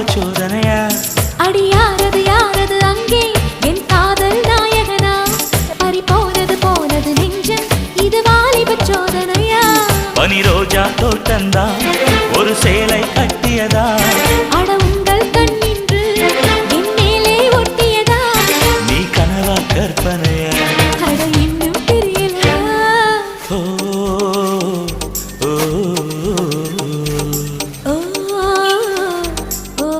வாலிப சோதனையா அடி யாரது யாரது அங்கே என் காதல் நாயகனா பறி போனது போனது நெஞ்சம் இது வாலிப சோதனையா பனி ரோஜா தோட்டந்தா ஒரு சேலை கட்டியதா அட